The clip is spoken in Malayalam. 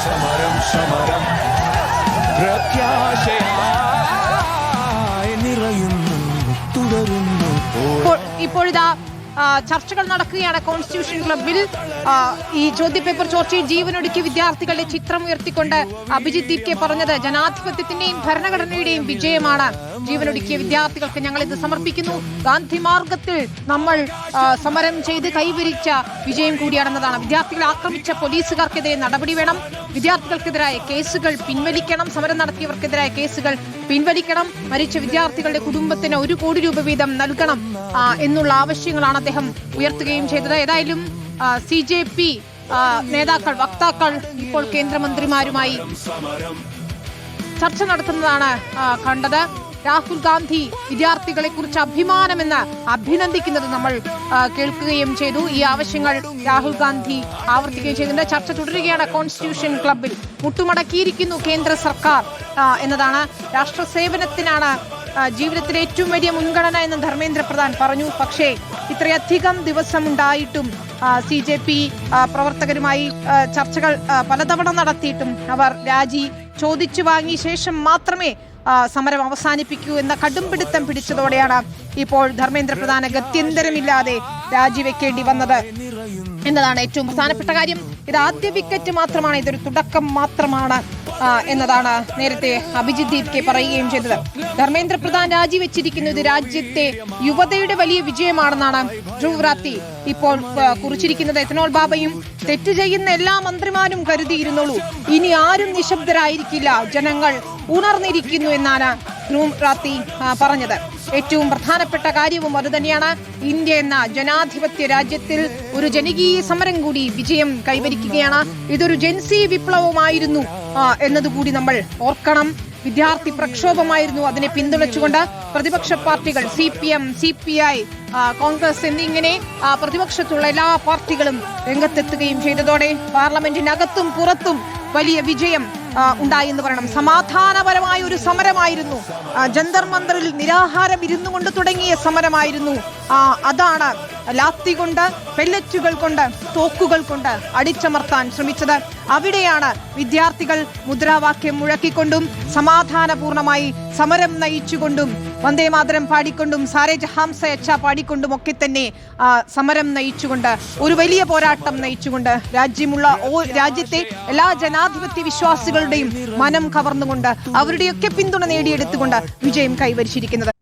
സമരം സമരം പ്രത്യാശയായി നിറയുന്നു തുടരുന്നു. ഇപ്പോഴിതാ ചർച്ചകൾ നടക്കുകയാണ് കോൺസ്റ്റിറ്റ്യൂഷൻ ക്ലബിൽ. ഈ ചോദ്യപേപ്പർ ചോർച്ചയിൽ ജീവനൊടുക്കിയ വിദ്യാർത്ഥികളുടെ ചിത്രം ഉയർത്തിക്കൊണ്ട് അഭിജിത്ത് ദീപ്കെ പറഞ്ഞത് ജനാധിപത്യത്തിന്റെയും ഭരണഘടനയുടെയും വിജയമാണ്. ജീവനൊടുക്കിയ വിദ്യാർത്ഥികൾക്ക് ഞങ്ങൾ ഇത് സമർപ്പിക്കുന്നു. ഗാന്ധി മാർഗത്തിൽ നമ്മൾ സമരം ചെയ്ത് കൈവരിച്ച വിജയം കൂടിയാണെന്നതാണ്. വിദ്യാർത്ഥികളെ ആക്രമിച്ച പോലീസുകാർക്കെതിരെ നടപടി വേണം. വിദ്യാർത്ഥികൾക്കെതിരായ കേസുകൾ പിൻവലിക്കണം. സമരം നടത്തിയവർക്കെതിരായ കേസുകൾ പിൻവലിക്കണം. മരിച്ച വിദ്യാർത്ഥികളുടെ കുടുംബത്തിന് 1 കോടി രൂപ വീതം നൽകണം എന്നുള്ള ആവശ്യങ്ങളാണ് അദ്ദേഹം ഉയർത്തുകയും ചെയ്തത്. ഏതായാലും CJP നേതാക്കൾ, വക്താക്കൾ ഇപ്പോൾ കേന്ദ്രമന്ത്രിമാരുമായി ചർച്ച നടത്തുന്നതാണ് കണ്ടത്. രാഹുൽ ഗാന്ധി വിദ്യാർത്ഥികളെ കുറിച്ച് അഭിമാനമെന്ന് അഭിനന്ദിക്കുന്നത് നമ്മൾ കേൾക്കുകയും ചെയ്തു. ഈ ആവശ്യങ്ങൾ രാഹുൽ ഗാന്ധി ആവർത്തിക്കുകയും ചെയ്തിട്ടുണ്ട്. ചർച്ച തുടരുകയാണ് കോൺസ്റ്റിറ്റ്യൂഷൻ ക്ലബിൽ. മുട്ടുമടക്കിയിരിക്കുന്നു കേന്ദ്ര സർക്കാർ എന്നതാണ്. രാഷ്ട്ര സേവനത്തിനാണ് ജീവിതത്തിലെ ഏറ്റവും വലിയ മുൻഗണന എന്ന് ധർമ്മേന്ദ്ര പ്രധാൻ പറഞ്ഞു. പക്ഷേ ഇത്രയധികം ദിവസമുണ്ടായിട്ടും CJP പ്രവർത്തകരുമായി ചർച്ചകൾ പലതവണ നടത്തിയിട്ടും അവർ രാജി ചോദിച്ചു വാങ്ങിയ ശേഷം മാത്രമേ സമരം അവസാനിപ്പിക്കൂ എന്ന കടുംപിടുത്തം പിടിച്ചതോടെയാണ് ഇപ്പോൾ ധർമ്മേന്ദ്ര പ്രധാന് ഗത്യന്തരമില്ലാതെ രാജിവെക്കേണ്ടി വന്നത് എന്നതാണ് ഏറ്റവും പ്രധാനപ്പെട്ട കാര്യം. ഇത് ആദ്യ വിക്കറ്റ് മാത്രമാണ്, ഇതൊരു തുടക്കം മാത്രമാണ് എന്നതാണ് നേരത്തെ അഭിജിത്ത് ദീപ്കെ പറയുകയും ചെയ്തത്. ധർമ്മേന്ദ്ര പ്രധാൻ രാജിവെച്ചിരിക്കുന്നത് രാജ്യത്തെ യുവതയുടെ വലിയ വിജയമാണെന്നാണ് ധ്രുവ് റാത്തി ഇപ്പോൾ കുറിച്ചിരിക്കുന്നത്. എത്തനോൾ ബാബയും തെറ്റ് ചെയ്യുന്ന എല്ലാ മന്ത്രിമാരും കരുതിയിരുന്നുള്ളൂ, ഇനി ആരും നിശബ്ദരായിരിക്കില്ല, ജനങ്ങൾ ഉണർന്നിരിക്കുന്നു എന്നാണ് ധ്രുവ് റാത്തി പറഞ്ഞത്. ഏറ്റവും പ്രധാനപ്പെട്ട കാര്യവും അത് തന്നെയാണ്. ഇന്ത്യ എന്ന ജനാധിപത്യ രാജ്യത്തിൽ ഒരു ജനകീയ സമരം കൂടി വിജയം കൈവരിക്കുകയാണ്. ഇതൊരു ജൻസി വിപ്ലവമായിരുന്നു എന്നതുകൂടി നമ്മൾ ഓർക്കണം. വിദ്യാർത്ഥി പ്രക്ഷോഭമായിരുന്നു. അതിനെ പിന്തുണച്ചുകൊണ്ട് പ്രതിപക്ഷ പാർട്ടികൾ CPM, CPI, കോൺഗ്രസ് എന്നിങ്ങനെ പ്രതിപക്ഷത്തുള്ള എല്ലാ പാർട്ടികളും രംഗത്തെത്തുകയും ചെയ്തതോടെ പാർലമെന്റിനകത്തും പുറത്തും വലിയ വിജയം ഉണ്ടായി എന്ന് പറയണം. സമാധാനപരമായ ഒരു സമരമായിരുന്നു. ജന്തർ മന്ദറിൽ നിരാഹാരം ഇരുന്നു കൊണ്ട് തുടങ്ങിയ സമരമായിരുന്നു. അതാണ് ലാത്തി കൊണ്ട്, പെല്ലറ്റുകൾ കൊണ്ട്, തോക്കുകൾ കൊണ്ട് അടിച്ചമർത്താൻ ശ്രമിച്ചത്. അവിടെയാണ് വിദ്യാർത്ഥികൾ മുദ്രാവാക്യം മുഴക്കിക്കൊണ്ടും സമാധാനപൂർണമായി സമരം നയിച്ചുകൊണ്ടും വന്ദേ മാതരം പാടിക്കൊണ്ടും സാരേ ജഹാം സേ അച്ഛാ പാടിക്കൊണ്ടും ഒക്കെ തന്നെ സമരം നയിച്ചുകൊണ്ട് ഒരു വലിയ പോരാട്ടം നയിച്ചുകൊണ്ട് രാജ്യത്തെ എല്ലാ ജനാധിപത്യ വിശ്വാസികളുടെയും മനം കവർന്നുകൊണ്ട് അവരുടെയൊക്കെ പിന്തുണ നേടിയെടുത്തുകൊണ്ട് വിജയം കൈവരിച്ചിരിക്കുന്നത്.